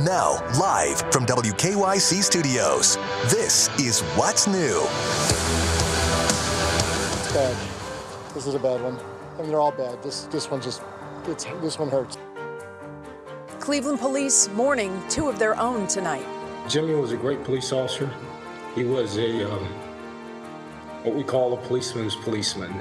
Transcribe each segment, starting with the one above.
Now, live from WKYC Studios, this is What's New. It's bad. This is a bad one. I mean, they're all bad. This one hurts. Cleveland police mourning two of their own tonight. Jimmy was a great police officer. He was what we call a policeman's policeman.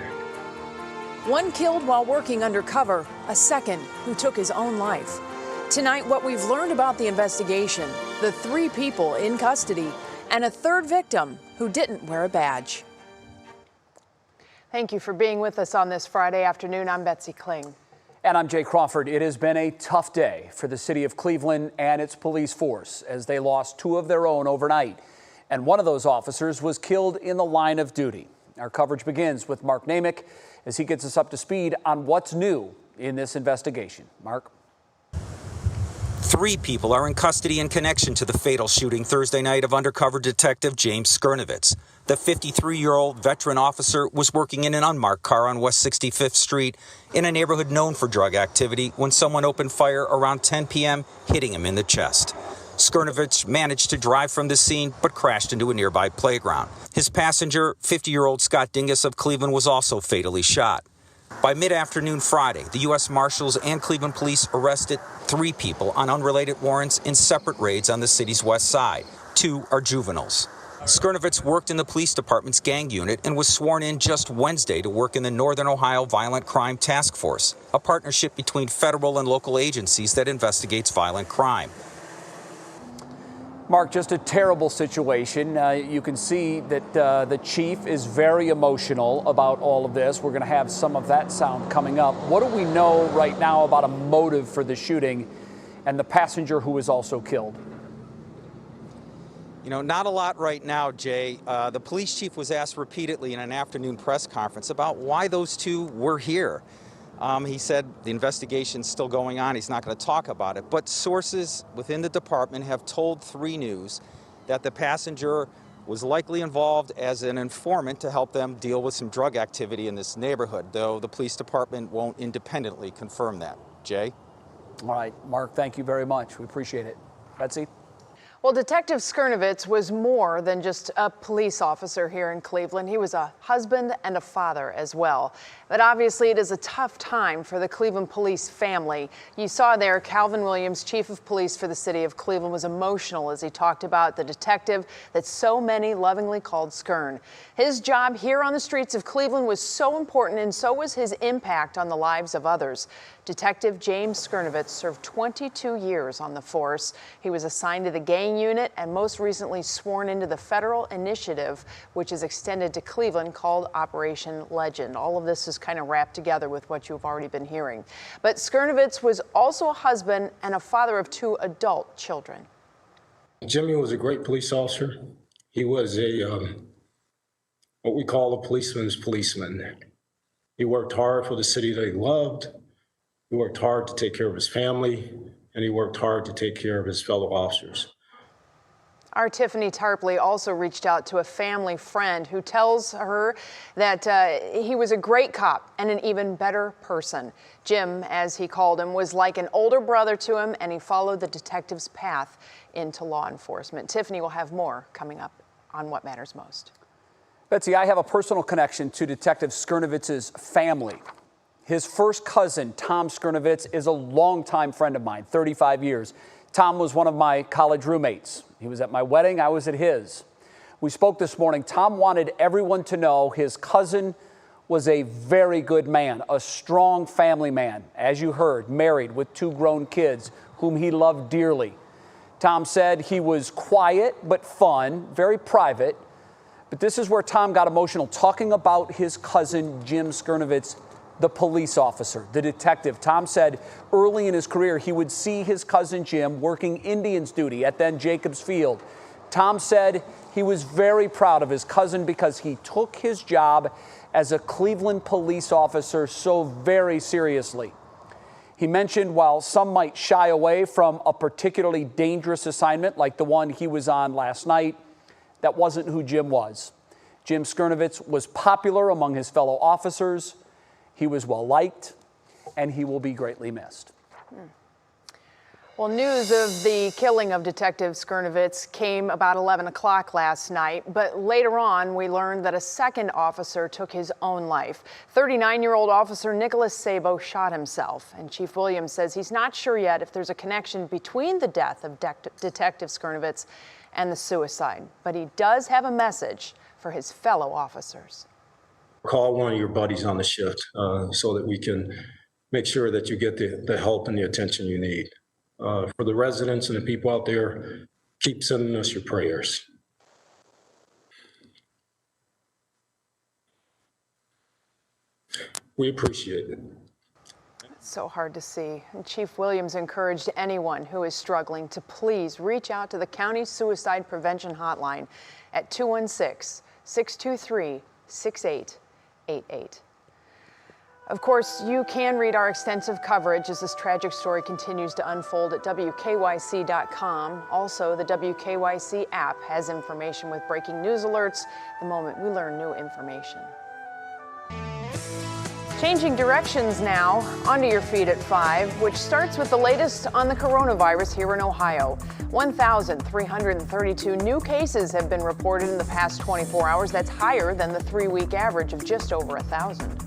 One killed while working undercover, a second who took his own life. Tonight, what we've learned about the investigation, the 3 people in custody, and a third victim who didn't wear a badge. Thank you for being with us on this Friday afternoon. I'm Betsy Kling. And I'm Jay Crawford. It has been a tough day for the city of Cleveland and its police force as they lost 2 of their own overnight. And one of those officers was killed in the line of duty. Our coverage begins with Mark Namick as he gets us up to speed on what's new in this investigation. Mark. 3 people are in custody in connection to the fatal shooting Thursday night of undercover detective James Skirnovitz. The 53-year-old veteran officer was working in an unmarked car on West 65th Street in a neighborhood known for drug activity when someone opened fire around 10 p.m., hitting him in the chest. Skirnovitz managed to drive from the scene but crashed into a nearby playground. His passenger, 50-year-old Scott Dingus of Cleveland, was also fatally shot. By mid-afternoon Friday, the U.S. Marshals and Cleveland police arrested 3 people on unrelated warrants in separate raids on the city's west side. 2 are juveniles. Skirnovitz worked in the police department's gang unit and was sworn in just Wednesday to work in the Northern Ohio Violent Crime Task Force, a partnership between federal and local agencies that investigates violent crime. Mark, just a terrible situation. You can see that the chief is very emotional about all of this. We're going to have some of that sound coming up. What do we know right now about a motive for the shooting and the passenger who was also killed? You know, not a lot right now, Jay. The police chief was asked repeatedly in an afternoon press conference about why those 2 were here. He said the investigation's still going on. He's not going to talk about it. But sources within the department have told 3 News that the passenger was likely involved as an informant to help them deal with some drug activity in this neighborhood, though the police department won't independently confirm that. Jay? All right, Mark, thank you very much. We appreciate it. Betsy? Well, Detective Skirnovitz was more than just a police officer here in Cleveland. He was a husband and a father as well. But obviously, it is a tough time for the Cleveland police family. You saw there Calvin Williams, chief of police for the city of Cleveland, was emotional as he talked about the detective that so many lovingly called Skirn. His job here on the streets of Cleveland was so important, and so was his impact on the lives of others. Detective James Skirnovitz served 22 years on the force. He was assigned to the gang unit and most recently sworn into the federal initiative, which is extended to Cleveland, called Operation Legend. All of this is kind of wrapped together with what you've already been hearing. But Skirnovitz was also a husband and a father of 2 adult children. Jimmy was a great police officer. He was what we call a policeman's policeman. He worked hard for the city that he loved. He worked hard to take care of his family, and he worked hard to take care of his fellow officers. Our Tiffany Tarpley also reached out to a family friend who tells her that he was a great cop and an even better person. Jim, as he called him, was like an older brother to him, and he followed the detective's path into law enforcement. Tiffany will have more coming up on What Matters Most. Betsy, I have a personal connection to Detective Skirnovitz's family. His first cousin, Tom Skirnovitz, is a longtime friend of mine, 35 years. Tom was one of my college roommates. He was at my wedding, I was at his. We spoke this morning. Tom wanted everyone to know his cousin was a very good man, a strong family man, as you heard, married with 2 grown kids whom he loved dearly. Tom said he was quiet but fun, very private. But this is where Tom got emotional, talking about his cousin, Jim Skirnovitz, the police officer, the detective. Tom said early in his career he would see his cousin Jim working Indians duty at then Jacobs Field. Tom said he was very proud of his cousin because he took his job as a Cleveland police officer so very seriously. He mentioned while some might shy away from a particularly dangerous assignment like the one he was on last night, that wasn't who Jim was. Jim Skirnovitz was popular among his fellow officers. He was well-liked, and he will be greatly missed. Well, news of the killing of Detective Skirnovitz came about 11 o'clock last night, but later on we learned that a second officer took his own life. 39-year-old officer Nicholas Sabo shot himself, and Chief Williams says he's not sure yet if there's a connection between the death of Detective Skirnovitz and the suicide, but he does have a message for his fellow officers. Call one of your buddies on the shift so that we can make sure that you get the help and the attention you need. For the residents and the people out there, keep sending us your prayers. We appreciate it. It's so hard to see. And Chief Williams encouraged anyone who is struggling to please reach out to the county suicide prevention hotline at 216-623-6888. Of course, you can read our extensive coverage as this tragic story continues to unfold at WKYC.com. Also, the WKYC app has information with breaking news alerts the moment we learn new information. Changing directions now, onto your feed at 5, which starts with the latest on the coronavirus here in Ohio. 1,332 new cases have been reported in the past 24 hours. That's higher than the 3-week average of just over 1,000.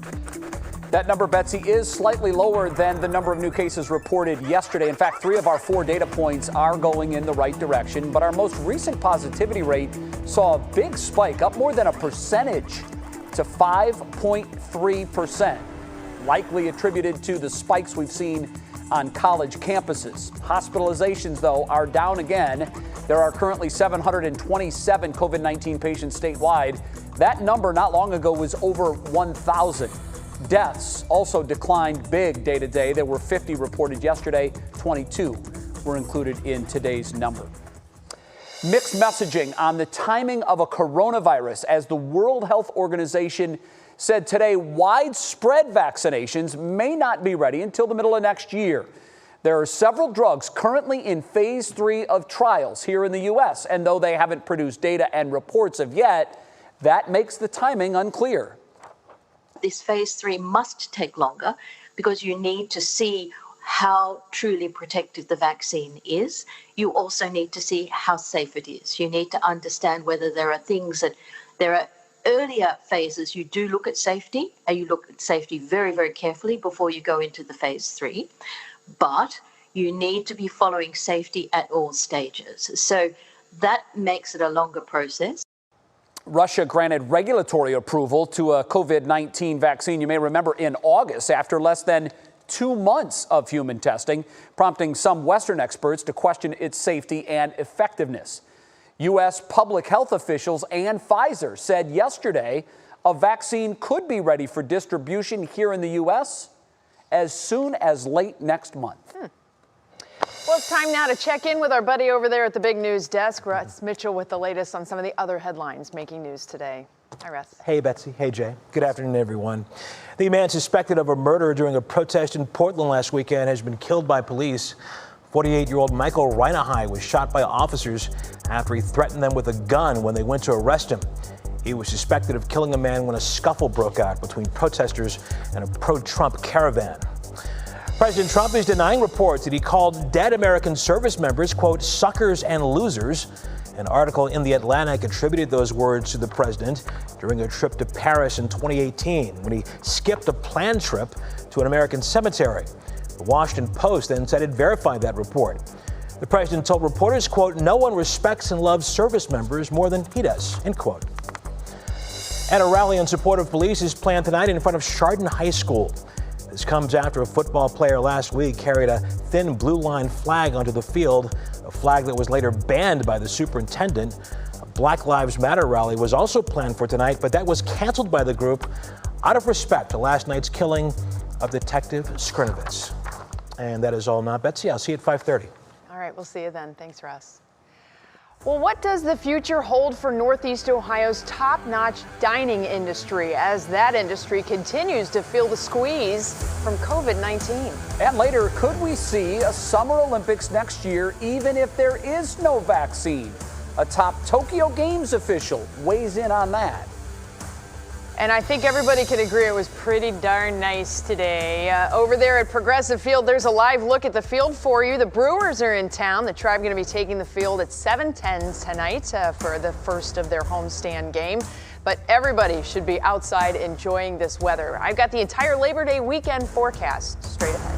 That number, Betsy, is slightly lower than the number of new cases reported yesterday. In fact, 3 of our 4 data points are going in the right direction, but our most recent positivity rate saw a big spike, up more than a percentage to 5.3%, likely attributed to the spikes we've seen on college campuses. Hospitalizations, though, are down again. There are currently 727 COVID-19 patients statewide. That number not long ago was over 1,000. Deaths also declined big day to day. There were 50 reported yesterday. 22 were included in today's number. Mixed messaging on the timing of a coronavirus as the World Health Organization said today widespread vaccinations may not be ready until the middle of next year. There are several drugs currently in phase 3 of trials here in the U.S., and though they haven't produced data and reports of yet, that makes the timing unclear. This phase 3 must take longer because you need to see how truly protective the vaccine is. You also need to see how safe it is. You need to understand whether there are things that there are earlier phases. You do look at safety, and you look at safety very, very carefully before you go into the phase 3. But you need to be following safety at all stages. So that makes it a longer process. Russia granted regulatory approval to a COVID-19 vaccine, you may remember, in August after less than 2 months of human testing, prompting some Western experts to question its safety and effectiveness. U.S. public health officials and Pfizer said yesterday a vaccine could be ready for distribution here in the U.S. as soon as late next month. Well, it's time now to check in with our buddy over there at the big news desk, Russ Mitchell, with the latest on some of the other headlines making news today. Hi, Russ. Hey, Betsy. Hey, Jay. Good afternoon, everyone. The man suspected of a murder during a protest in Portland last weekend has been killed by police. 48-year-old Michael Reinahai was shot by officers after he threatened them with a gun when they went to arrest him. He was suspected of killing a man when a scuffle broke out between protesters and a pro-Trump caravan. President Trump is denying reports that he called dead American service members, quote, suckers and losers. An article in The Atlantic attributed those words to the president during a trip to Paris in 2018 when he skipped a planned trip to an American cemetery. The Washington Post then said it verified that report. The president told reporters, quote, no one respects and loves service members more than he does, end quote. And a rally in support of police is planned tonight in front of Chardon High School. This comes after a football player last week carried a thin blue line flag onto the field, a flag that was later banned by the superintendent. A Black Lives Matter rally was also planned for tonight, but that was canceled by the group out of respect to last night's killing of Detective Skirnovitz. And that is all now. Betsy, I'll see you at 5:30. All right, we'll see you then. Thanks, Russ. Well, what does the future hold for Northeast Ohio's top-notch dining industry as that industry continues to feel the squeeze from COVID-19? And later, could we see a Summer Olympics next year even if there is no vaccine? A top Tokyo Games official weighs in on that. And I think everybody can agree it was pretty darn nice today. Over there at Progressive Field, there's a live look at the field for you. The Brewers are in town. The Tribe going to be taking the field at 7:10 tonight for the first of their homestand game. But everybody should be outside enjoying this weather. I've got the entire Labor Day weekend forecast straight ahead.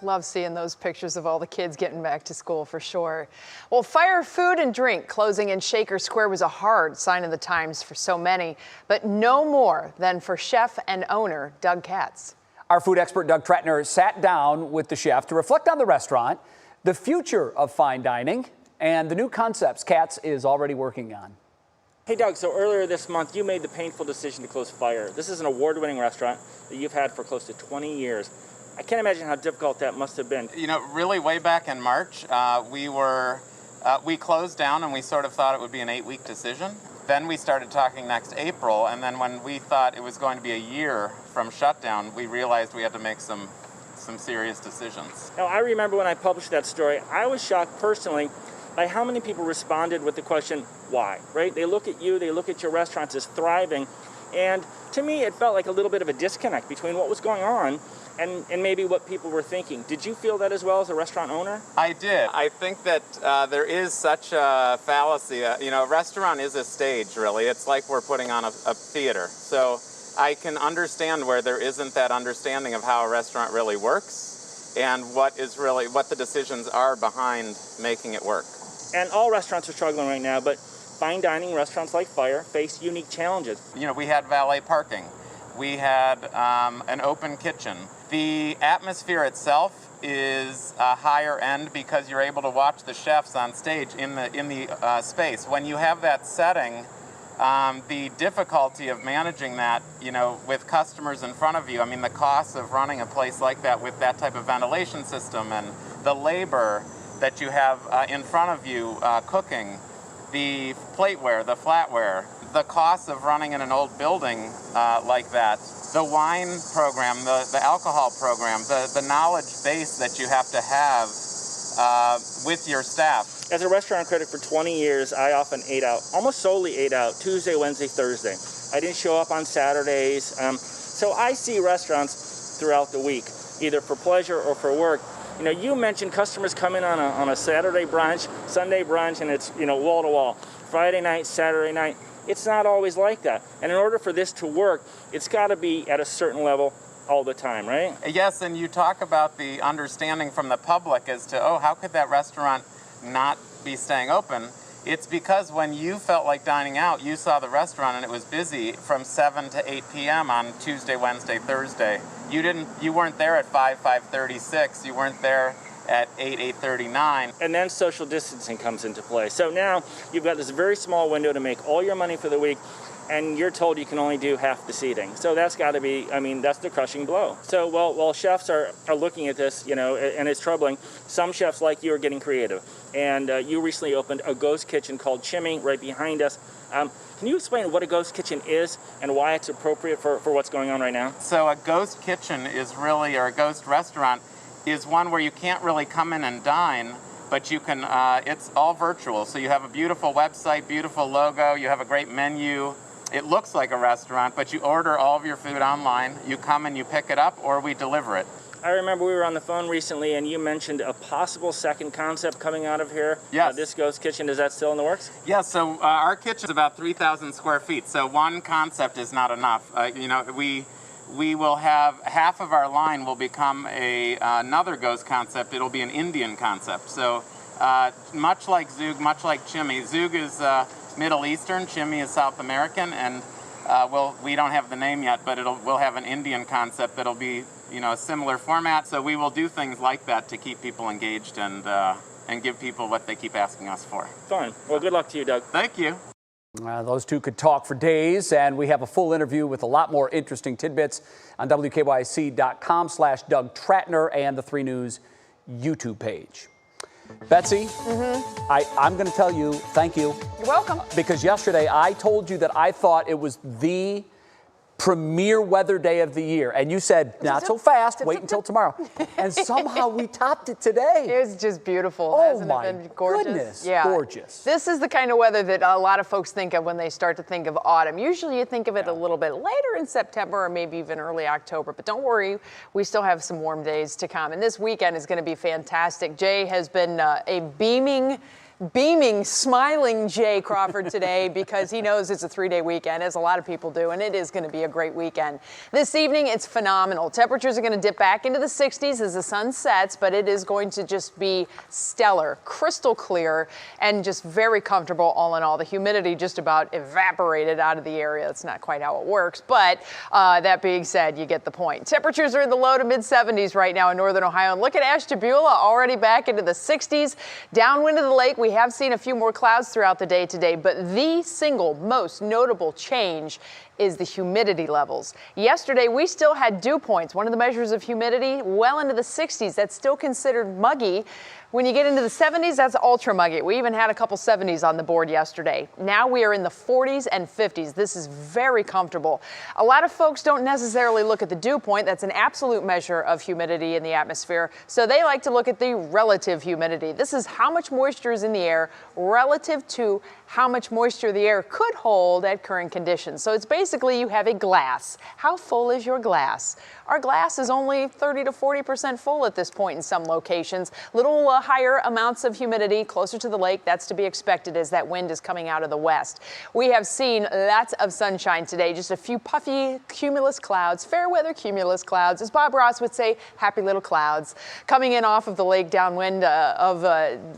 Love seeing those pictures of all the kids getting back to school for sure. Well, fire, food, and drink closing in Shaker Square was a hard sign of the times for so many, but no more than for chef and owner Doug Katz. Our food expert Doug Tretner sat down with the chef to reflect on the restaurant, the future of fine dining, and the new concepts Katz is already working on. Hey Doug, so earlier this month you made the painful decision to close Fire. This is an award-winning restaurant that you've had for close to 20 years. I can't imagine how difficult that must have been. You know, really way back in March, we closed down and we sort of thought it would be an 8-week decision. Then we started talking next April, and then when we thought it was going to be a year from shutdown, we realized we had to make some serious decisions. Now, I remember when I published that story, I was shocked personally by how many people responded with the question, why, right? They look at you, they look at your restaurants as thriving, and to me it felt like a little bit of a disconnect between what was going on and maybe what people were thinking. Did you feel that as well as a restaurant owner? I did. I think that there is such a fallacy. You know, a restaurant is a stage, really. It's like we're putting on a theater. So I can understand where there isn't that understanding of how a restaurant really works and what the decisions are behind making it work. And all restaurants are struggling right now, but fine dining restaurants like Fire face unique challenges. You know, we had valet parking. We had an open kitchen. The atmosphere itself is higher end because you're able to watch the chefs on stage in the space. When you have that setting, the difficulty of managing that, you know, with customers in front of you, I mean, the cost of running a place like that with that type of ventilation system and the labor that you have in front of you cooking, the plateware, the flatware, the cost of running in an old building like that, the wine program, the alcohol program, the knowledge base that you have to have with your staff. As a restaurant critic for 20 years, I often ate out, almost solely ate out, Tuesday, Wednesday, Thursday. I didn't show up on Saturdays. So I see restaurants throughout the week, either for pleasure or for work. You know, you mentioned customers come in on a Saturday brunch, Sunday brunch, and it's, you know, wall to wall. Friday night, Saturday night. It's not always like that. And in order for this to work, it's got to be at a certain level all the time, right? Yes, and you talk about the understanding from the public as to, oh, how could that restaurant not be staying open? It's because when you felt like dining out, you saw the restaurant and it was busy from 7 to 8 p.m. on Tuesday, Wednesday, Thursday. You weren't there at 5:36. You weren't there at 8:39. And then social distancing comes into play. So now you've got this very small window to make all your money for the week, and you're told you can only do half the seating. So that's got to be, I mean, that's the crushing blow. So while chefs are looking at this, you know, and it's troubling, some chefs like you are getting creative. And you recently opened a ghost kitchen called Chimmy right behind us. Can you explain what a ghost kitchen is and why it's appropriate for what's going on right now? So a ghost kitchen is really, or a ghost restaurant, is one where you can't really come in and dine, but you can, it's all virtual. So you have a beautiful website, beautiful logo, you have a great menu. It looks like a restaurant, but you order all of your food online. You come and you pick it up, or we deliver it. I remember we were on the phone recently and you mentioned a possible second concept coming out of here. Yes. This ghost kitchen, is that still in the works? Yes, so our kitchen is about 3,000 square feet, so one concept is not enough. You know, we will have half of our line will become another ghost concept. It'll be an Indian concept. So much like Zug, much like Chimmy. Zug is Middle Eastern, Chimmy is South American, and we don't have the name yet, but we'll have an Indian concept that'll be, you know, a similar format. So we will do things like that to keep people engaged and give people what they keep asking us for. Fine. Well, good luck to you, Doug. Thank you. Those two could talk for days, and we have a full interview with a lot more interesting tidbits on WKYC.com/Doug Tratner and the 3 News YouTube page. Betsy, I'm going to tell you thank you. You're welcome. Because yesterday I told you that I thought it was the premier weather day of the year. And you said, not so fast, wait until tomorrow. And somehow we topped it today. It was just beautiful. Oh, Hasn't my it been gorgeous? goodness, yeah. gorgeous. This is the kind of weather that a lot of folks think of when they start to think of autumn. Usually you think of it a little bit later in September or maybe even early October. But don't worry, we still have some warm days to come. And this weekend is going to be fantastic. Jay has been a beaming, smiling Jay Crawford today because he knows it's a 3-day weekend, as a lot of people do, and it is going to be a great weekend. This evening, it's phenomenal. Temperatures are going to dip back into the 60s as the sun sets, but it is going to just be stellar, crystal clear, and just very comfortable all in all. The humidity just about evaporated out of the area. That's not quite how it works, but that being said, you get the point. Temperatures are in the low to mid-70s right now in northern Ohio, and look at Ashtabula, already back into the 60s. Downwind of the lake, we have seen a few more clouds throughout the day today, but the single most notable change is the humidity levels. Yesterday, we still had dew points, one of the measures of humidity, well into the 60s. That's still considered muggy. When you get into the 70s, that's ultra muggy. We even had a couple 70s on the board yesterday. Now we are in the 40s and 50s. This is very comfortable. A lot of folks don't necessarily look at the dew point. That's an absolute measure of humidity in the atmosphere. So they like to look at the relative humidity. This is how much moisture is in the air relative to how much moisture the air could hold at current conditions. So it's basically you have a glass. How full is your glass? Our glass is only 30 to 40% full at this point in some locations. Little higher amounts of humidity closer to the lake. That's to be expected as that wind is coming out of the west. We have seen lots of sunshine today, just a few puffy cumulus clouds, fair weather cumulus clouds. As Bob Ross would say, happy little clouds coming in off of the lake, downwind of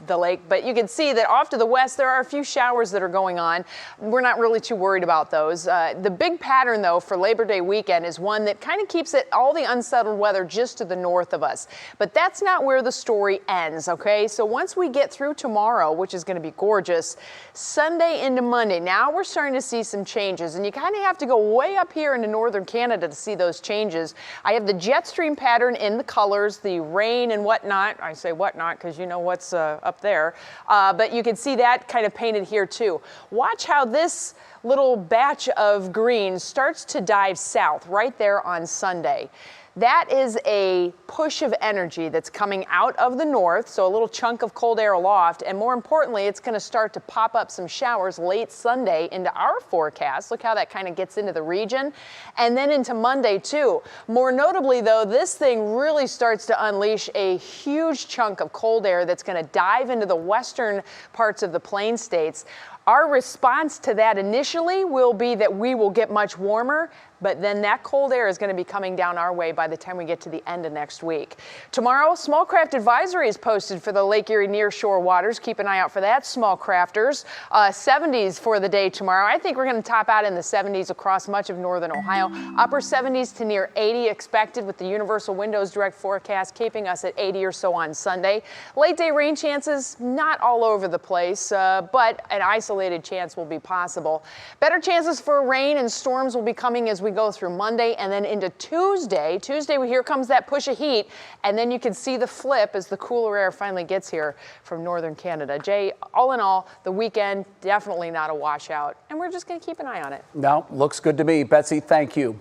the lake. But you can see that off to the west, there are a few showers that are going on. We're not really too worried about those. The big pattern, though, for Labor Day weekend is one that kind of keeps all the unsettled weather just to the north of us. But that's not where the story ends, okay? So once we get through tomorrow, which is going to be gorgeous, Sunday into Monday, now we're starting to see some changes. And you kind of have to go way up here into northern Canada to see those changes. I have the jet stream pattern in the colors, the rain and whatnot. I say whatnot because you know what's up there. But you can see that kind of painted here too. Watch how this little batch of green starts to dive south right there on Sunday. That is a push of energy that's coming out of the north, so a little chunk of cold air aloft, and more importantly, it's going to start to pop up some showers late Sunday into our forecast. Look how that kind of gets into the region, and then into Monday too. More notably though, this thing really starts to unleash a huge chunk of cold air that's going to dive into the western parts of the plain states. Our response to that initially will be that we will get much warmer, but then that cold air is going to be coming down our way by the time we get to the end of next week. Tomorrow, small craft advisory is posted for the Lake Erie nearshore waters. Keep an eye out for that, small crafters. 70s for the day tomorrow. I think we're going to top out in the 70s across much of northern Ohio. Upper 70s to near 80 expected with the Universal Windows direct forecast keeping us at 80 or so on Sunday. Late day rain chances not all over the place, but an isolated chance will be possible. Better chances for rain and storms will be coming as we go through Monday and then into Tuesday. Here comes that push of heat, and then you can see the flip as the cooler air finally gets here from northern Canada. Jay, all in all, the weekend definitely not a washout, and we're just going to keep an eye on it. No, looks good to me. Betsy, thank you.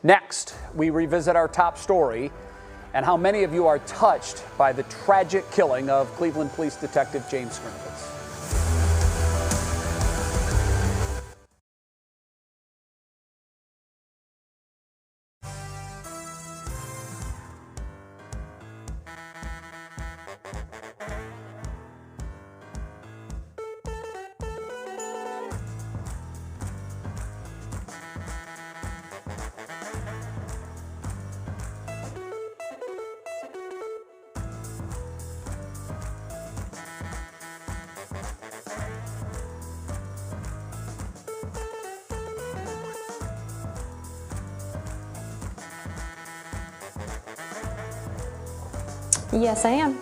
Next, we revisit our top story and how many of you are touched by the tragic killing of Cleveland Police Detective James Skirnovitz. Yes, I am.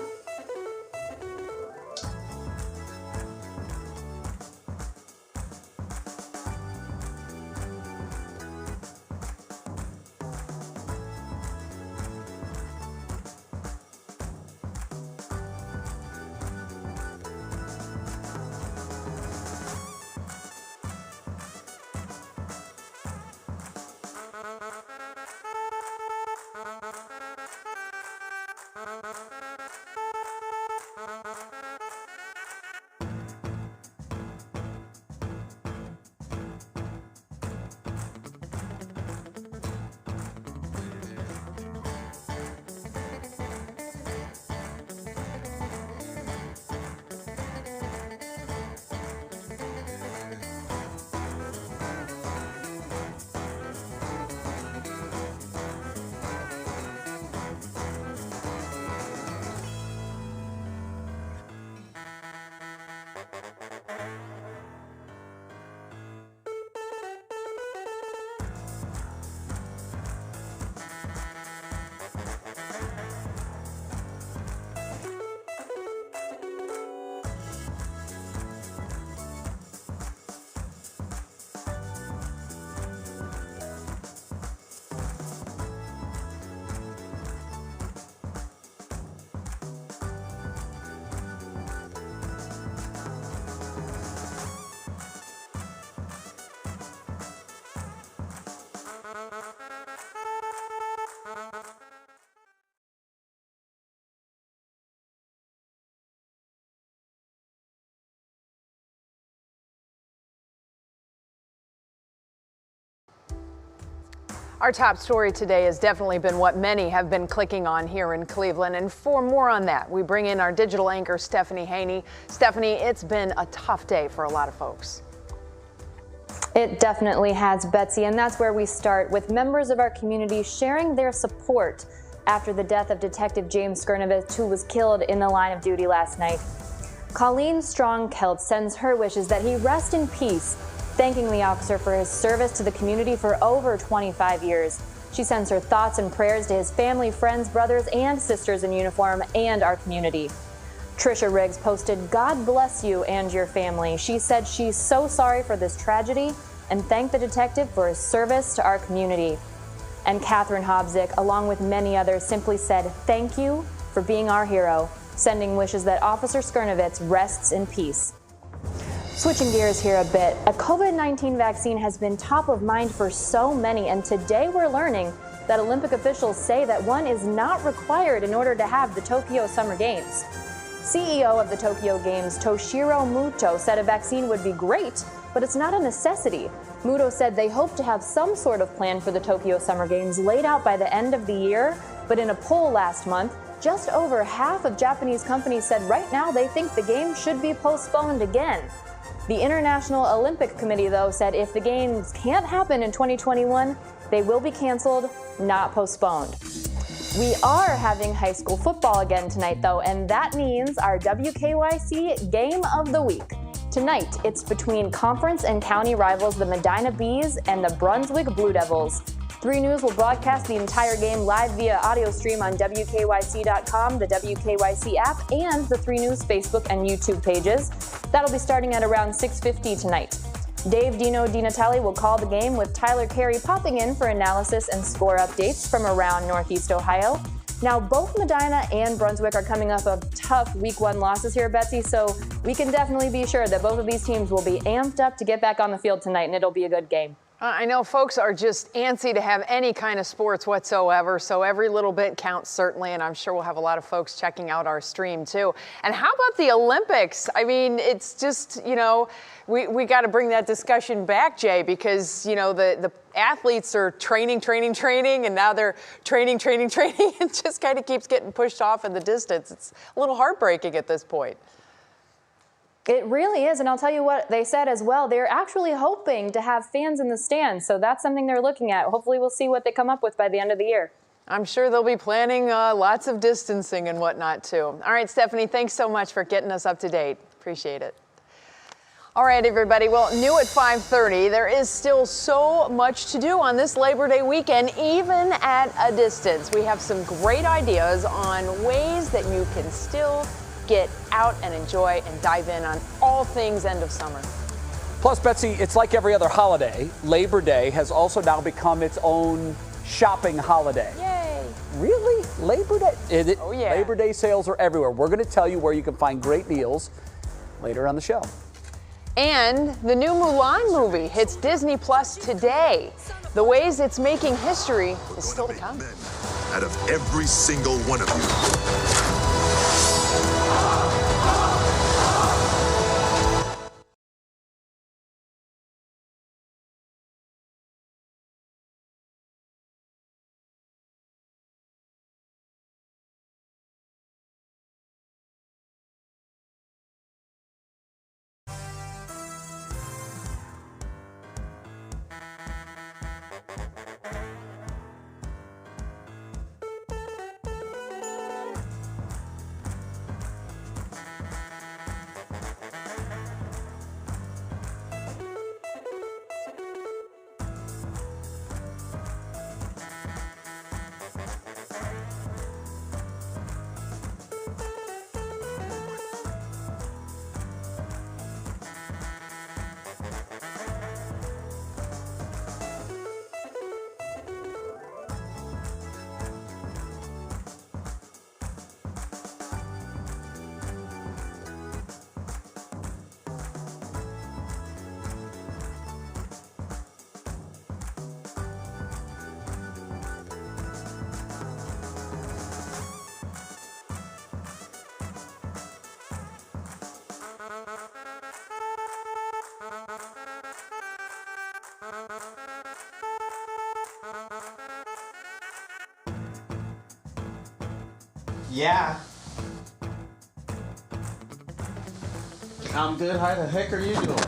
Our top story today has definitely been what many have been clicking on here in Cleveland. And for more on that, we bring in our digital anchor, Stephanie Haney. Stephanie, it's been a tough day for a lot of folks. It definitely has, Betsy, and that's where we start with members of our community sharing their support after the death of Detective James Skirnovitz, who was killed in the line of duty last night. Colleen Strong-Kelt sends her wishes that he rest in peace thanking the officer for his service to the community for over 25 years. She sends her thoughts and prayers to his family, friends, brothers, and sisters in uniform and our community. Trisha Riggs posted, "God bless you and your family." She said she's so sorry for this tragedy and thanked the detective for his service to our community. And Catherine Hobzik, along with many others, simply said, "Thank you for being our hero," sending wishes that Officer Skirnovitz rests in peace. Switching gears here a bit, a COVID-19 vaccine has been top of mind for so many, and today we're learning that Olympic officials say that one is not required in order to have the Tokyo Summer Games. CEO of the Tokyo Games, Toshiro Muto, said a vaccine would be great, but it's not a necessity. Muto said they hope to have some sort of plan for the Tokyo Summer Games laid out by the end of the year, but in a poll last month, just over half of Japanese companies said right now they think the Games should be postponed again. The International Olympic Committee, though, said if the Games can't happen in 2021, they will be canceled, not postponed. We are having high school football again tonight, though, and that means our WKYC Game of the Week. Tonight, it's between conference and county rivals the Medina Bees and the Brunswick Blue Devils. 3 News will broadcast the entire game live via audio stream on WKYC.com, the WKYC app, and the 3 News Facebook and YouTube pages. That'll be starting at around 6:50 tonight. Dave Dino DiNatale will call the game with Tyler Carey popping in for analysis and score updates from around Northeast Ohio. Now, both Medina and Brunswick are coming up of tough Week 1 losses here, Betsy, so we can definitely be sure that both of these teams will be amped up to get back on the field tonight, and it'll be a good game. I know folks are just antsy to have any kind of sports whatsoever, so every little bit counts certainly, and I'm sure we'll have a lot of folks checking out our stream too. And how about the Olympics? I mean, it's just, we got to bring that discussion back, Jay, because, the athletes are training, and now they're training. It just kind of keeps getting pushed off in the distance. It's a little heartbreaking at this point. It really is, and I'll tell you what they said as well. They're actually hoping to have fans in the stands, so that's something they're looking at. Hopefully we'll see what they come up with by the end of the year. I'm sure they'll be planning lots of distancing and whatnot, too. All right, Stephanie, thanks so much for getting us up to date. Appreciate it. All right, everybody. Well, new at 5:30, there is still so much to do on this Labor Day weekend, even at a distance. We have some great ideas on ways that you can still get out and enjoy and dive in on all things end of summer. Plus, Betsy, it's like every other holiday. Labor Day has also now become its own shopping holiday. Yay! Really? Labor Day? Oh, yeah. Labor Day sales are everywhere. We're going to tell you where you can find great deals later on the show. And the new Mulan movie hits Disney Plus today. The ways it's making history is still to come. Out of every single one of you. Yeah. I'm good. How the heck are you doing?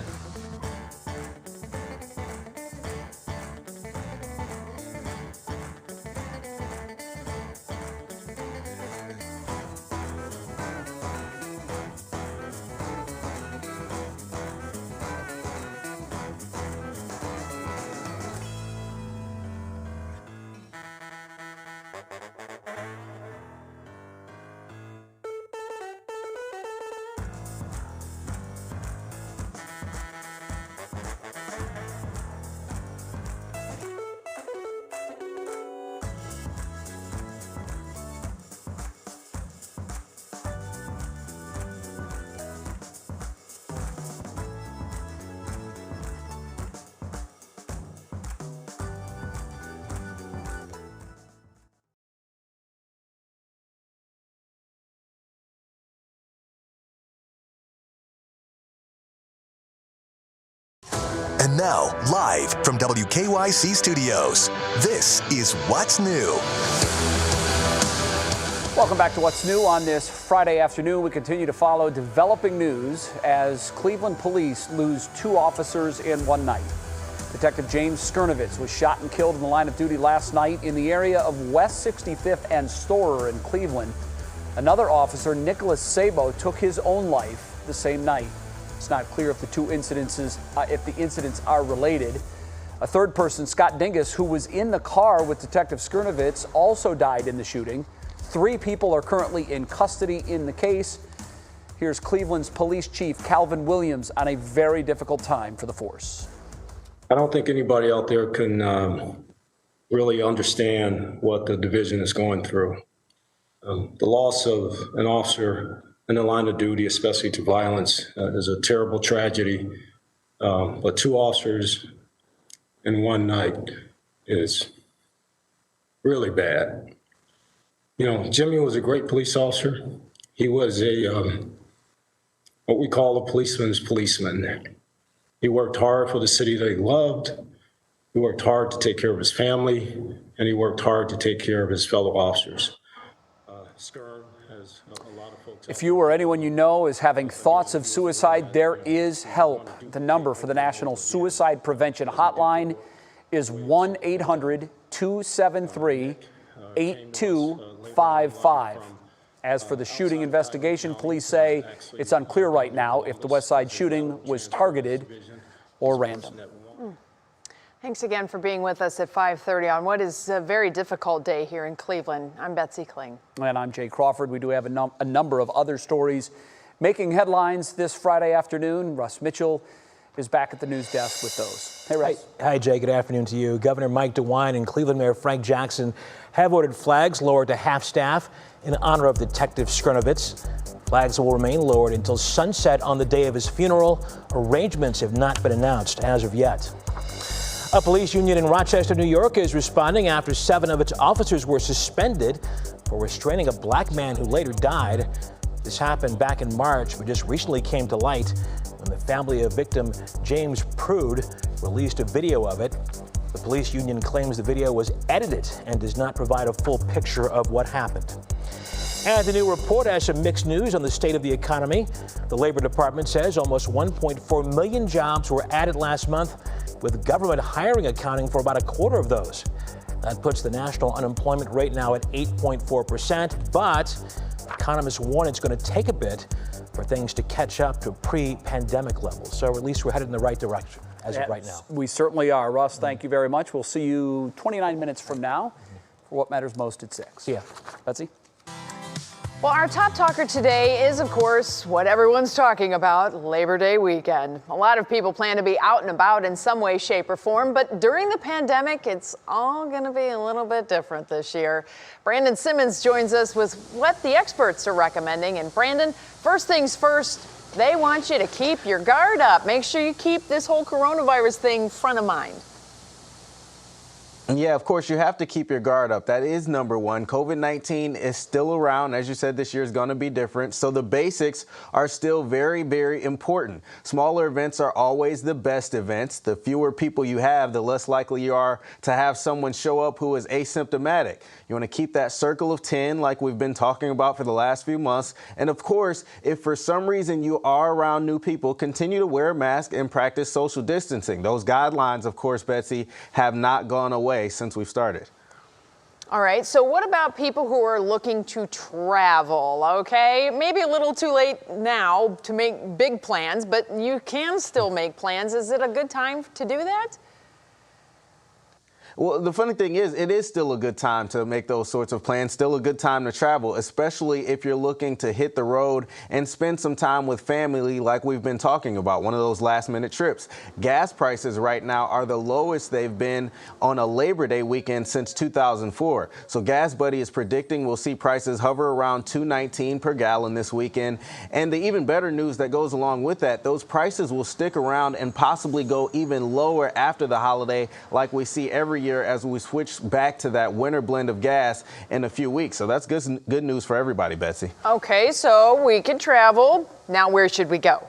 And now, live from WKYC Studios, this is What's New. Welcome back to What's New on this Friday afternoon. We continue to follow developing news as Cleveland police lose 2 officers in one night. Detective James Skirnovitz was shot and killed in the line of duty last night in the area of West 65th and Storer in Cleveland. Another officer, Nicholas Sabo, took his own life the same night. It's not clear if the incidents are related. A third person, Scott Dingus, who was in the car with Detective Skirnovitz, also died in the shooting. 3 people are currently in custody in the case. Here's Cleveland's police chief, Calvin Williams, on a very difficult time for the force. I don't think anybody out there can really understand what the division is going through. The loss of an officer in the line of duty, especially to violence, is a terrible tragedy. But 2 officers in one night is really bad. You know, Jimmy was a great police officer. He was what we call a policeman's policeman. He worked hard for the city that he loved. He worked hard to take care of his family, and he worked hard to take care of his fellow officers. Skirn has a lot of folks. If you or anyone you know is having thoughts of suicide, there is help. The number for the National Suicide Prevention Hotline is 1-800-273-8255. As for the shooting investigation, police say it's unclear right now if the West Side shooting was targeted or random. Thanks again for being with us at 5:30 on what is a very difficult day here in Cleveland. I'm Betsy Kling. And I'm Jay Crawford. We do have a number of other stories making headlines this Friday afternoon. Russ Mitchell is back at the news desk with those. Hey, Russ. Hi, Jay. Good afternoon to you. Governor Mike DeWine and Cleveland Mayor Frank Jackson have ordered flags lowered to half-staff in honor of Detective Skirnovitz. Flags will remain lowered until sunset on the day of his funeral. Arrangements have not been announced as of yet. A police union in Rochester, New York is responding after 7 of its officers were suspended for restraining a black man who later died. This happened back in March, but just recently came to light when the family of victim James Prude released a video of it. The police union claims the video was edited and does not provide a full picture of what happened. And the new report has some mixed news on the state of the economy. The Labor Department says almost 1.4 million jobs were added last month, with government hiring accounting for about a quarter of those. That puts the national unemployment rate now at 8.4%, but economists warn it's going to take a bit for things to catch up to pre-pandemic levels. So at least we're headed in the right direction as of right now. We certainly are. Russ, thank you very much. We'll see you 29 minutes from now for What Matters Most at 6. Yeah. Betsy? Well, our top talker today is, of course, what everyone's talking about, Labor Day weekend. A lot of people plan to be out and about in some way, shape, or form, but during the pandemic, it's all going to be a little bit different this year. Brandon Simmons joins us with what the experts are recommending. And Brandon, first things first, they want you to keep your guard up. Make sure you keep this whole coronavirus thing front of mind. Yeah, of course, you have to keep your guard up. That is number one. COVID-19 is still around. As you said, this year is going to be different. So the basics are still very, very important. Smaller events are always the best events. The fewer people you have, the less likely you are to have someone show up who is asymptomatic. You want to keep that circle of 10 like we've been talking about for the last few months. And of course, if for some reason you are around new people, continue to wear a mask and practice social distancing. Those guidelines, of course, Betsy, have not gone away since we've started. All right, so what about people who are looking to travel, okay? Maybe a little too late now to make big plans, but you can still make plans. Is it a good time to do that? Well, the funny thing is, it is still a good time to make those sorts of plans, still a good time to travel, especially if you're looking to hit the road and spend some time with family like we've been talking about, one of those last-minute trips. Gas prices right now are the lowest they've been on a Labor Day weekend since 2004. So Gas Buddy is predicting we'll see prices hover around $2.19 per gallon this weekend. And the even better news that goes along with that, those prices will stick around and possibly go even lower after the holiday like we see every year as we switch back to that winter blend of gas in a few weeks. So that's good news for everybody, Betsy. Okay, so we can travel. Now where should we go?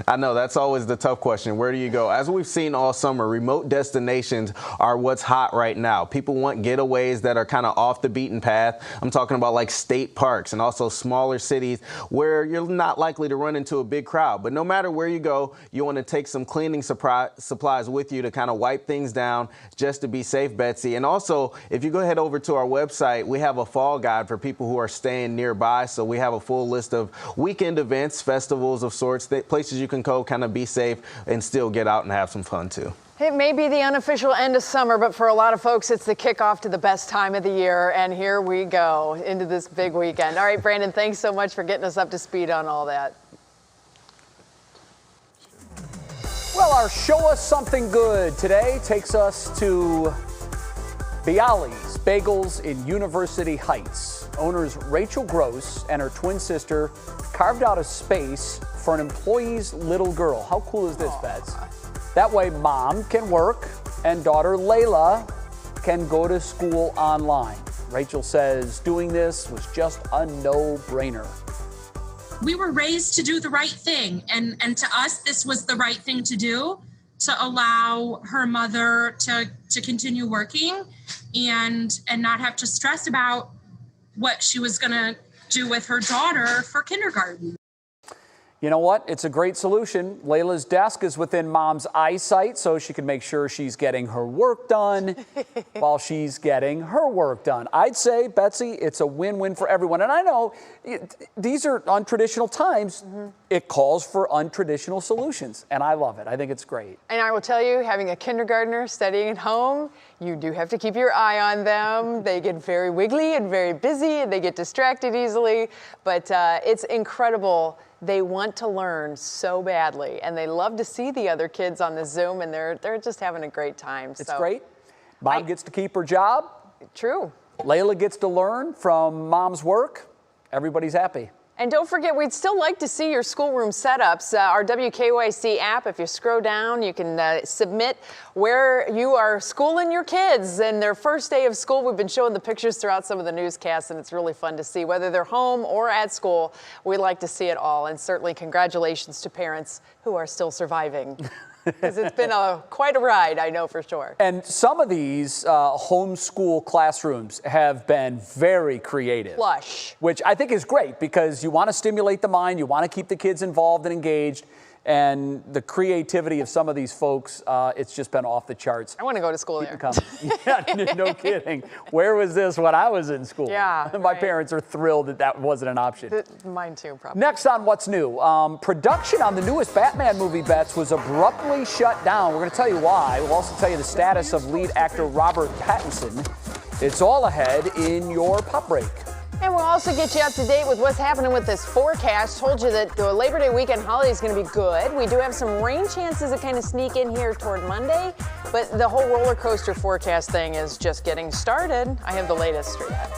I know that's always the tough question. Where do you go? As we've seen all summer, remote destinations are what's hot right now. People want getaways that are kind of off the beaten path. I'm talking about like state parks and also smaller cities where you're not likely to run into a big crowd. But no matter where you go, you want to take some cleaning supplies with you to kind of wipe things down just to be safe, Betsy. And also, if you go head over to our website, we have a fall guide for people who are staying nearby. So we have a full list of weekend events, festivals of sorts, places you can go, kind of be safe and still get out and have some fun too. It may be the unofficial end of summer, but for a lot of folks, it's the kickoff to the best time of the year. And here we go into this big weekend. All right, Brandon, thanks so much for getting us up to speed on all that. Well, our Show Us Something Good today takes us to Bialys Bagels in University Heights. Owners Rachel Gross and her twin sister carved out a space for an employee's little girl. How cool is this, Bets? That way mom can work and daughter Layla can go to school online. Rachel says doing this was just a no-brainer. We were raised to do the right thing, and to us this was the right thing to do, to allow her mother to continue working and not have to stress about what she was going to do with her daughter for kindergarten. You know what? It's a great solution. Layla's desk is within mom's eyesight, so she can make sure she's getting her work done while she's getting her work done. I'd say, Betsy, it's a win-win for everyone. And I know these are untraditional times. It calls for untraditional solutions, and I love it. I think it's great. And I will tell you, having a kindergartner studying at home, you do have to keep your eye on them. They get very wiggly and very busy, and they get distracted easily. But it's incredible. They want to learn so badly, and they love to see the other kids on the Zoom, and they're just having a great time. It's great. Mom gets to keep her job. True. Layla gets to learn from mom's work. Everybody's happy. And don't forget, we'd still like to see your schoolroom setups. Our WKYC app, if you scroll down, you can submit where you are schooling your kids. And their first day of school, we've been showing the pictures throughout some of the newscasts, and it's really fun to see. Whether they're home or at school, we like to see it all. And certainly congratulations to parents who are still surviving. Because it's been quite a ride, I know for sure. And some of these homeschool classrooms have been very creative. Plush. Which I think is great because you want to stimulate the mind, you want to keep the kids involved and engaged. And the creativity of some of these folks, it's just been off the charts. I want to go to school there. Yeah, no kidding. Where was this when I was in school? Yeah. My parents are thrilled that that wasn't an option. Mine too, probably. Next on What's New, production on the newest Batman movie, Bets, was abruptly shut down. We're going to tell you why. We'll also tell you the status of lead actor Robert Pattinson. It's all ahead in your pop break. And we'll also get you up to date with what's happening with this forecast. Told you that the Labor Day weekend holiday is going to be good. We do have some rain chances that kind of sneak in here toward Monday, but the whole roller coaster forecast thing is just getting started. I have the latest straight ahead.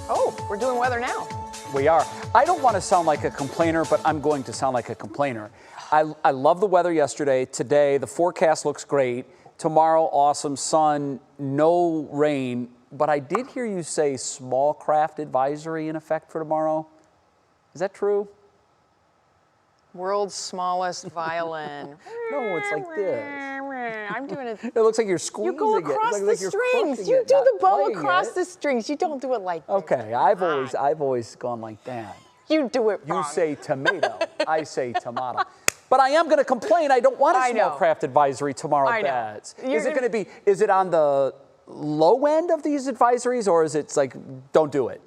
Oh, we're doing weather now. We are. I don't want to sound like a complainer, but I'm going to sound like a complainer. I love the weather yesterday. Today, the forecast looks great. Tomorrow, awesome sun, no rain. But I did hear you say small craft advisory in effect for tomorrow. Is that true? World's smallest violin. No, it's like this. I'm doing it. It looks like you're squeezing it. You go across the strings. You do the bow across the strings. You don't do it like that. Okay, I've always gone like that. You do it wrong. You say tomato. I say tomato. But I am going to complain. I don't want a small craft advisory tomorrow, Bets. Is it going to be? Is it on the low end of these advisories, or is it like don't do it?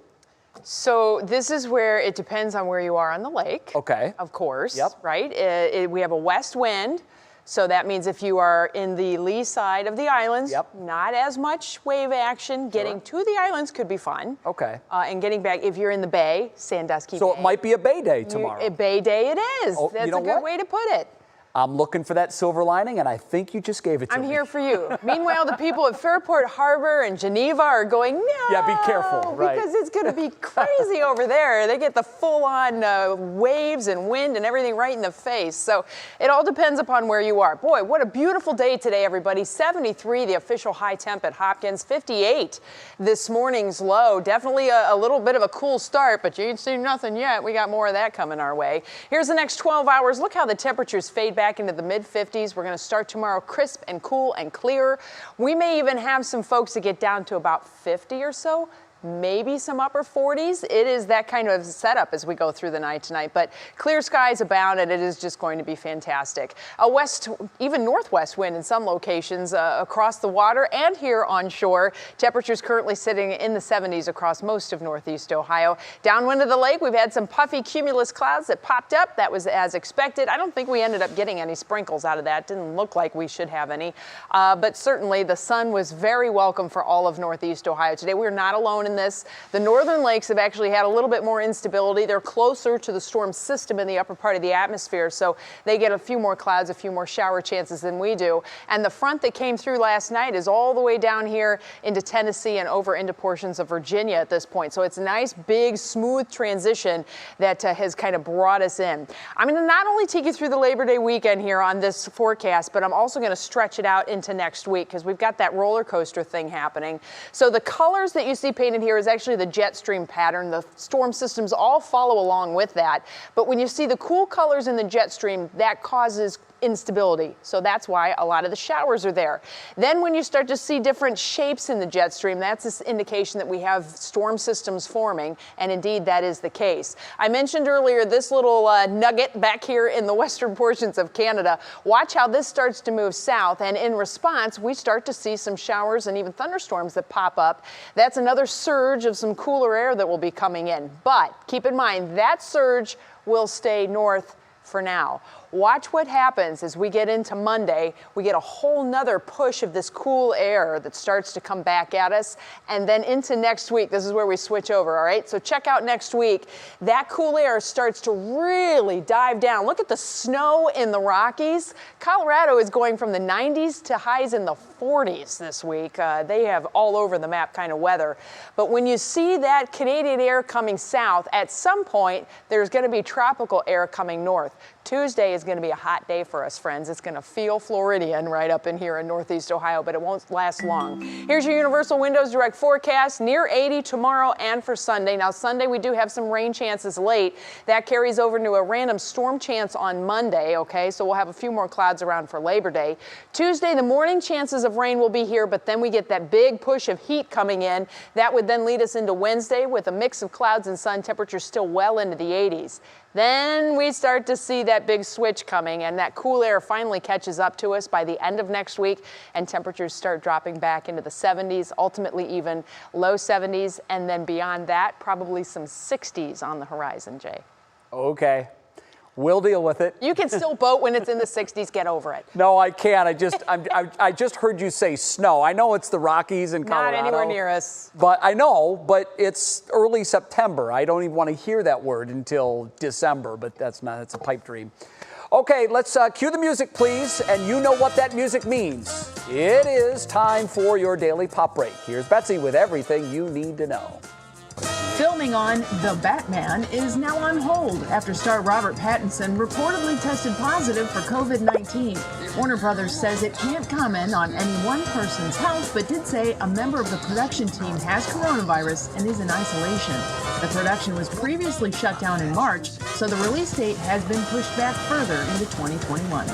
So this is where it depends on where you are on the lake. Okay. Of course. Yep. Right. We have a west wind. So that means if you are in the lee side of the islands, not as much wave action. Getting to the islands could be fun. Okay. And getting back, if you're in the bay, Sandusky So Bay. it might be a bay day tomorrow. A bay day it is. Oh, That's you know a good what? way to put it. I'm looking for that silver lining, and I think you just gave it to me. I'm here for you. Meanwhile, the people at Fairport Harbor and Geneva are going, no. Yeah, be careful, right. Because it's going to be crazy over there. They get the full-on waves and wind and everything right in the face. So it all depends upon where you are. Boy, what a beautiful day today, everybody. 73, the official high temp at Hopkins. 58, this morning's low. Definitely a little bit of a cool start, but you ain't seen nothing yet. We got more of that coming our way. Here's the next 12 hours. Look how the temperatures fade back into the mid-50s. We're going to start tomorrow crisp and cool and clear. We may even have some folks that get down to about 50 or so. Maybe some upper 40s. It is that kind of setup as we go through the night tonight, but clear skies abound and it is just going to be fantastic. A west, even northwest wind in some locations across the water and here on shore. Temperatures currently sitting in the 70s across most of northeast Ohio. Downwind of the lake, we've had some puffy cumulus clouds that popped up. That was as expected. I don't think we ended up getting any sprinkles out of that. Didn't look like we should have any, but certainly the sun was very welcome for all of northeast Ohio today. We're not alone in this. The northern lakes have actually had a little bit more instability. They're closer to the storm system in the upper part of the atmosphere, so they get a few more clouds, a few more shower chances than we do. And the front that came through last night is all the way down here into Tennessee and over into portions of Virginia at this point. So it's a nice, big, smooth transition that has kind of brought us in. I'm going to not only take you through the Labor Day weekend here on this forecast, but I'm also going to stretch it out into next week because we've got that roller coaster thing happening. So the colors that you see painted here is actually the jet stream pattern. The storm systems all follow along with that. But when you see the cool colors in the jet stream, that causes instability. So that's why a lot of the showers are there. Then when you start to see different shapes in the jet stream, that's an indication that we have storm systems forming, and indeed that is the case. I mentioned earlier this little nugget back here in the western portions of Canada. Watch how this starts to move south, and in response, we start to see some showers and even thunderstorms that pop up. That's another surge of some cooler air that will be coming in. But keep in mind, that surge will stay north for now. Watch what happens as we get into Monday. We get a whole nother push of this cool air that starts to come back at us. And then into next week, this is where we switch over, all right? So check out next week. That cool air starts to really dive down. Look at the snow in the Rockies. Colorado is going from the 90s to highs in the 40s this week. They have all over the map kind of weather. But when you see that Canadian air coming south, at some point, there's going to be tropical air coming north. Tuesday is going to be a hot day for us, friends. It's going to feel Floridian right up in here in northeast Ohio, but it won't last long. Here's your Universal Windows Direct forecast. Near 80 tomorrow and for Sunday. Now, Sunday we do have some rain chances late. That carries over into a random storm chance on Monday, okay? So we'll have a few more clouds around for Labor Day. Tuesday, the morning chances of rain will be here, but then we get that big push of heat coming in. That would then lead us into Wednesday with a mix of clouds and sun, temperatures still well into the 80s. Then we start to see that big switch coming, and that cool air finally catches up to us by the end of next week, and temperatures start dropping back into the 70s, ultimately even low 70s, and then beyond that, probably some 60s on the horizon, Jay. Okay. We'll deal with it. You can still boat when it's in the 60s. Get over it. No, I can't. I just heard you say snow. I know it's the Rockies in Colorado. Not anywhere near us. But I know, but it's early September. I don't even want to hear that word until December, but that's a pipe dream. Okay, let's cue the music, please. And you know what that music means. It is time for your daily pop break. Here's Betsy with everything you need to know. Filming on The Batman is now on hold after star Robert Pattinson reportedly tested positive for COVID-19. Warner Brothers says it can't comment on any one person's health, but did say a member of the production team has coronavirus and is in isolation. The production was previously shut down in March, so the release date has been pushed back further into 2021.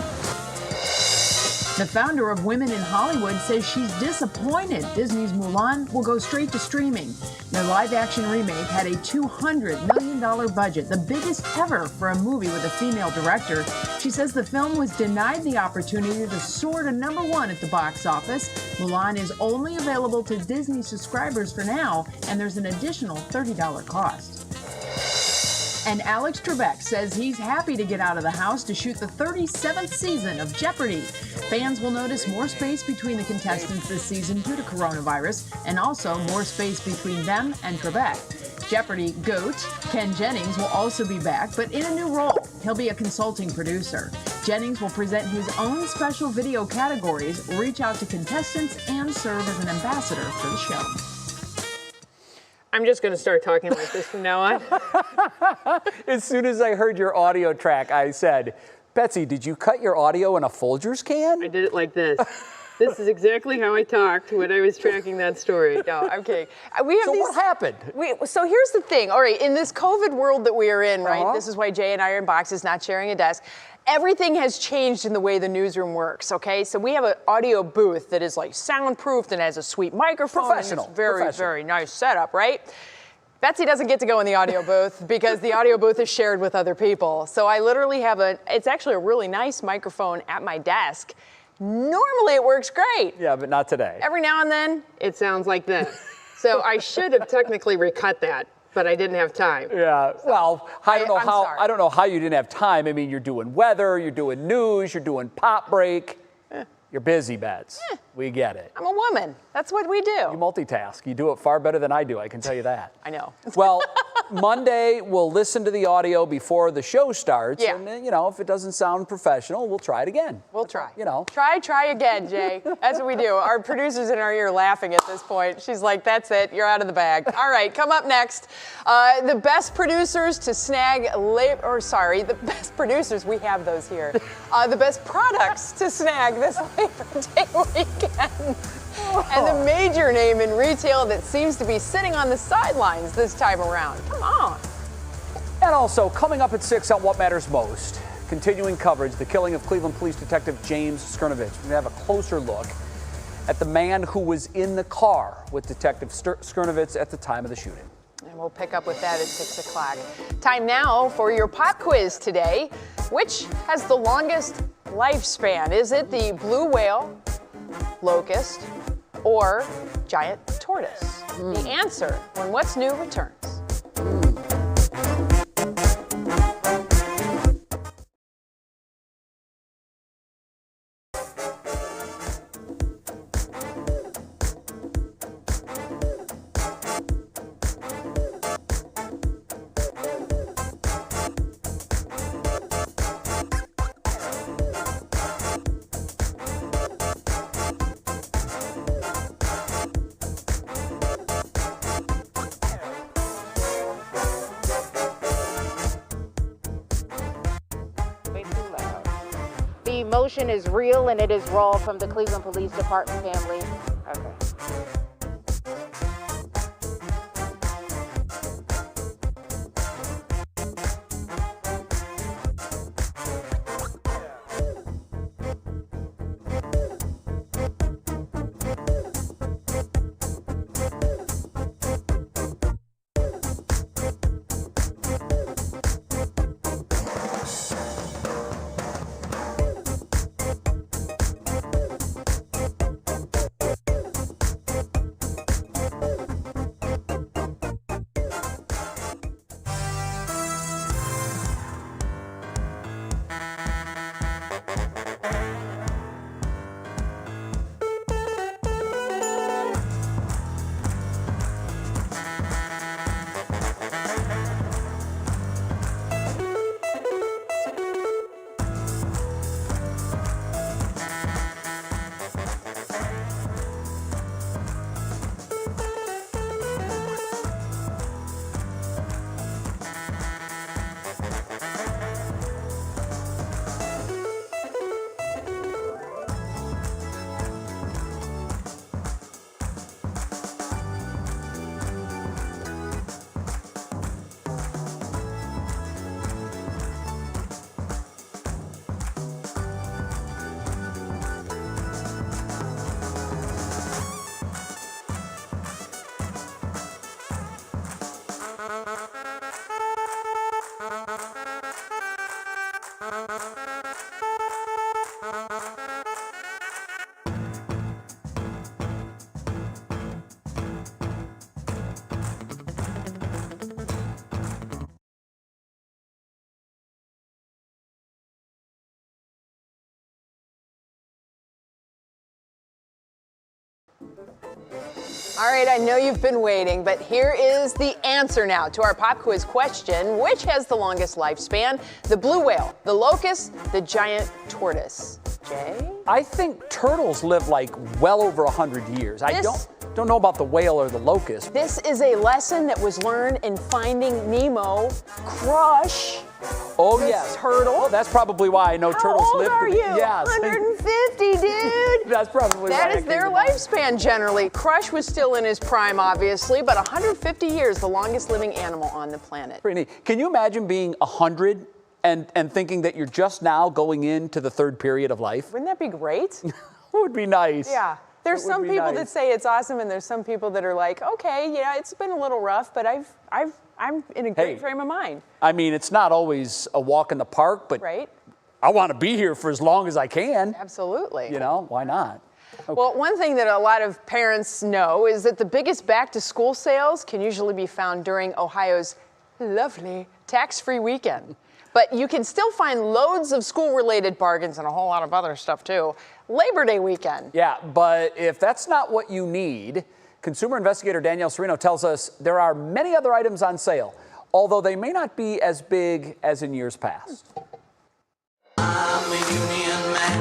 The founder of Women in Hollywood says she's disappointed Disney's Mulan will go straight to streaming. The live-action remake had a $200 million budget, the biggest ever for a movie with a female director. She says the film was denied the opportunity to soar to #1 at the box office. Mulan is only available to Disney subscribers for now, and there's an additional $30 cost. And Alex Trebek says he's happy to get out of the house to shoot the 37th season of Jeopardy! Fans will notice more space between the contestants this season due to coronavirus, and also more space between them and Trebek. Jeopardy! GOAT Ken Jennings will also be back, but in a new role. He'll be a consulting producer. Jennings will present his own special video categories, reach out to contestants, and serve as an ambassador for the show. I'm just going to start talking like this from now on. As soon as I heard your audio track, I said, Betsy, did you cut your audio in a Folgers can? I did it like this. This is exactly how I talked when I was tracking that story. No, I'm kidding. What happened? So here's the thing. All right, in this COVID world that we are in, right? This is why Jay and I are in boxes, not sharing a desk. Everything has changed in the way the newsroom works, okay? So we have an audio booth that is like soundproofed and has a sweet microphone. Professional. And it's very nice setup, right? Betsy doesn't get to go in the audio booth because the audio booth is shared with other people. So I literally have it's actually a really nice microphone at my desk. Normally it works great. Yeah, but not today. Every now and then it sounds like this. So I should have technically recut that, but I didn't have time. Yeah, well, I don't know how you didn't have time. I mean, you're doing weather, you're doing news, you're doing pop break. You're busy, Bets. We get it. I'm a woman. That's what we do. You multitask. You do it far better than I do, I can tell you that. I know. Well, Monday, we'll listen to the audio before the show starts. Yeah. And, if it doesn't sound professional, we'll try it again. We'll try. Try again, Jay. That's what we do. Our producer's in our ear laughing at this point. She's like, that's it. You're out of the bag. All right, come up next. The best producers to snag the best producers, we have those here. The best products to snag this Labor Day weekend. And the major name in retail that seems to be sitting on the sidelines this time around. Come on. And also, coming up at 6 on What Matters Most, continuing coverage, the killing of Cleveland Police Detective James Skirnovich. We're going to have a closer look at the man who was in the car with Detective Skirnovich at the time of the shooting. And we'll pick up with that at 6 o'clock. Time now for your pop quiz today. Which has the longest lifespan? Is it the blue whale, locust, or giant tortoise? The answer when What's New returns. The emotion is real and it is raw from the Cleveland Police Department family. Okay. All right, I know you've been waiting, but here is the answer now to our pop quiz question. Which has the longest lifespan? The blue whale, the locust, the giant tortoise? Jay? I think turtles live like well over 100 years. I don't know about the whale or the locust. This is a lesson that was learned in Finding Nemo. Crush. Oh, yes. Turtle. Oh, that's probably why I know turtles live. How old are you? Yes. 150, dude. That's probably That why is their lifespan generally. Crush was still in his prime, obviously, but 150 years, the longest living animal on the planet. Pretty neat. Can you imagine being 100 and thinking that you're just now going into the third period of life? Wouldn't that be great? It would be nice. Yeah. There's some people that say it's awesome, and there's some people that are like, okay, yeah, it's been a little rough, but I'm in a great frame of mind. I mean, it's not always a walk in the park, but right? I want to be here for as long as I can. Absolutely. You know, why not? Okay. Well, one thing that a lot of parents know is that the biggest back-to-school sales can usually be found during Ohio's lovely tax-free weekend. But you can still find loads of school-related bargains and a whole lot of other stuff, too. Labor Day weekend. Yeah, but if that's not what you need, consumer investigator Danielle Serino tells us there are many other items on sale, although they may not be as big as in years past. I'm a union man,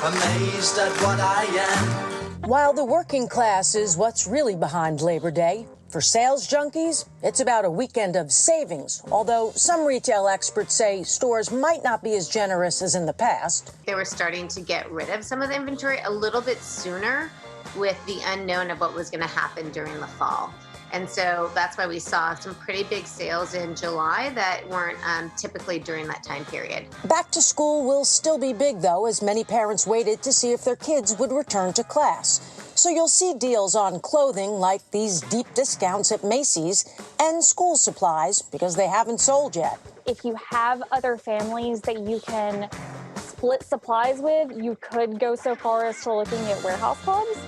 amazed at what I am. While the working class is what's really behind Labor Day, for sales junkies, it's about a weekend of savings, although some retail experts say stores might not be as generous as in the past. They were starting to get rid of some of the inventory a little bit sooner with the unknown of what was going to happen during the fall. And so that's why we saw some pretty big sales in July that weren't typically during that time period. Back to school will still be big, though, as many parents waited to see if their kids would return to class. So you'll see deals on clothing like these deep discounts at Macy's and school supplies because they haven't sold yet. If you have other families that you can split supplies with, you could go so far as to looking at warehouse clubs,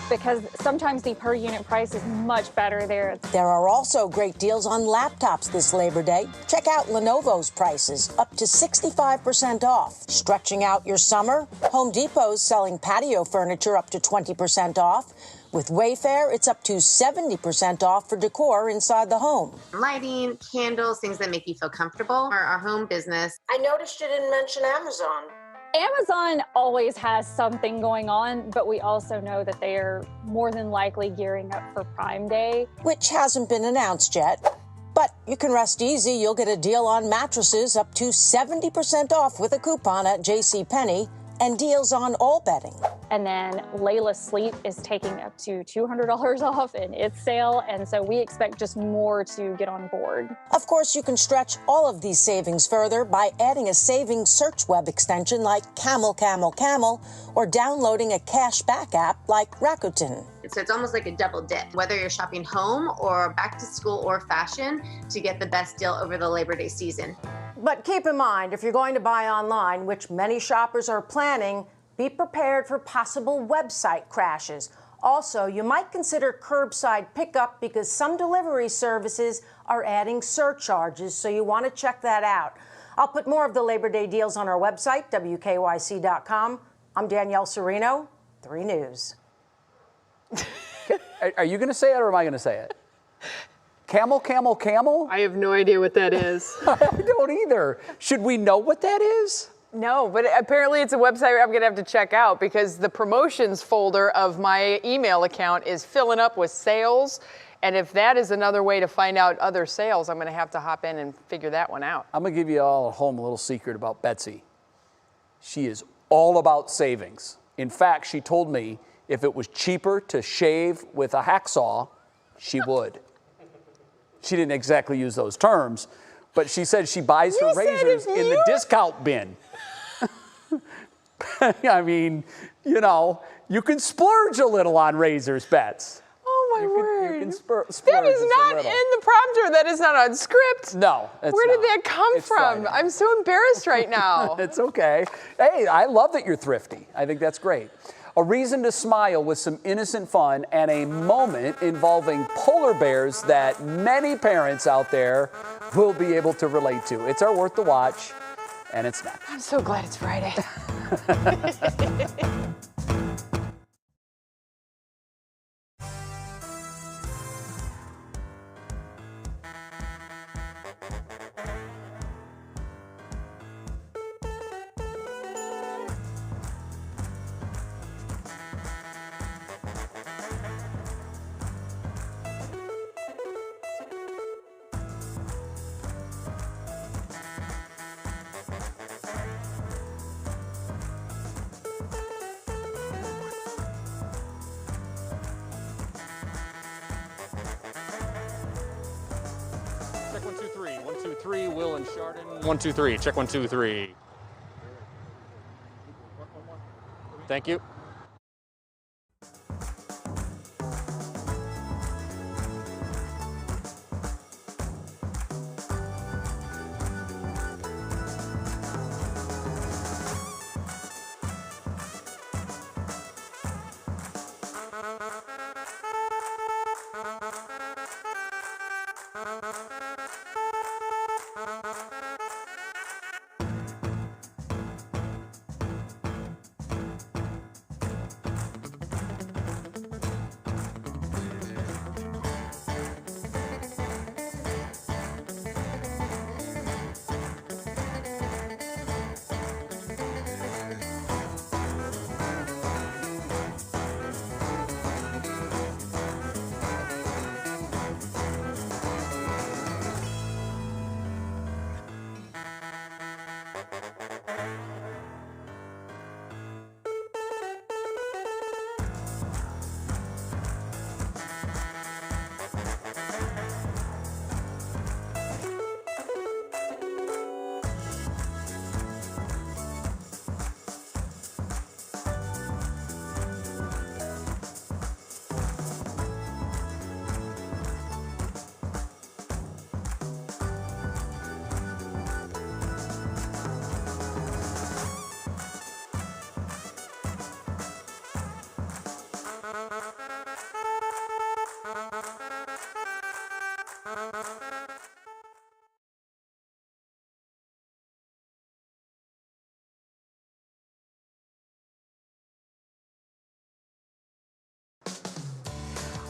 because sometimes the per unit price is much better there. There are also great deals on laptops this Labor Day. Check out Lenovo's prices, up to 65% off. Stretching out your summer, Home Depot's selling patio furniture up to 20% off. With Wayfair, it's up to 70% off for decor inside the home. Lighting, candles, things that make you feel comfortable. Our home business. I noticed you didn't mention Amazon. Amazon always has something going on, but we also know that they are more than likely gearing up for Prime Day, which hasn't been announced yet. But you can rest easy. You'll get a deal on mattresses up to 70% off with a coupon at JCPenney, and deals on all bedding. And then Layla Sleep is taking up to $200 off in its sale, and so we expect just more to get on board. Of course, you can stretch all of these savings further by adding a savings search web extension like Camel Camel Camel, or downloading a cashback app like Rakuten. So it's almost like a double dip, whether you're shopping home or back to school or fashion, to get the best deal over the Labor Day season. But keep in mind, if you're going to buy online, which many shoppers are planning, be prepared for possible website crashes. Also, you might consider curbside pickup because some delivery services are adding surcharges, so you want to check that out. I'll put more of the Labor Day deals on our website, WKYC.com. I'm Danielle Serino, 3 News. Are you going to say it or am I going to say it? Camel, camel, camel? I have no idea what that is. I don't either. Should we know what that is? No, but apparently it's a website I'm going to have to check out because the promotions folder of my email account is filling up with sales. And if that is another way to find out other sales, I'm going to have to hop in and figure that one out. I'm going to give you all at home a little secret about Betsy. She is all about savings. In fact, she told me if it was cheaper to shave with a hacksaw, she would. She didn't exactly use those terms, but she said she buys her razors in the discount bin. I mean, you know, you can splurge a little on razors, Bets. Oh, my word. You can splurge that is not in the prompter. That is not on script. No, it's Where did not. that come from? Friday. I'm so embarrassed right now. It's okay. Hey, I love that you're thrifty. I think that's great. A reason to smile with some innocent fun and a moment involving polar bears that many parents out there will be able to relate to. It's our Worth the Watch, and it's next. I'm so glad it's Friday. 3, Will and Chardon. 1, 2, 3. Check 1, 2, 3. Thank you.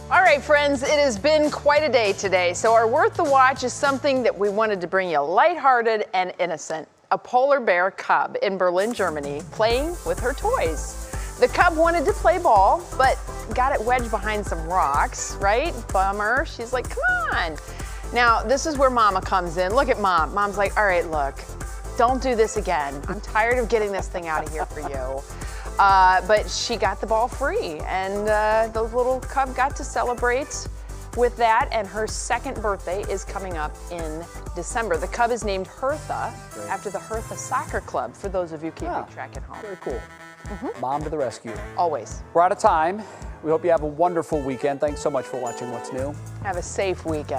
All right, friends, it has been quite a day today. So our Worth the Watch is something that we wanted to bring you lighthearted and innocent. A polar bear cub in Berlin, Germany, playing with her toys. The cub wanted to play ball, but got it wedged behind some rocks, right? Bummer. She's like, come on. Now, this is where Mama comes in. Look at Mom. Mom's like, all right, look, don't do this again. I'm tired of getting this thing out of here for you. But she got the ball free, and the little cub got to celebrate with that, and her second birthday is coming up in December. The cub is named Hertha after the Hertha Soccer Club, for those of you keeping track at home. Very cool. Mom to the rescue. Always. We're out of time. We hope you have a wonderful weekend. Thanks so much for watching What's New. Have a safe weekend.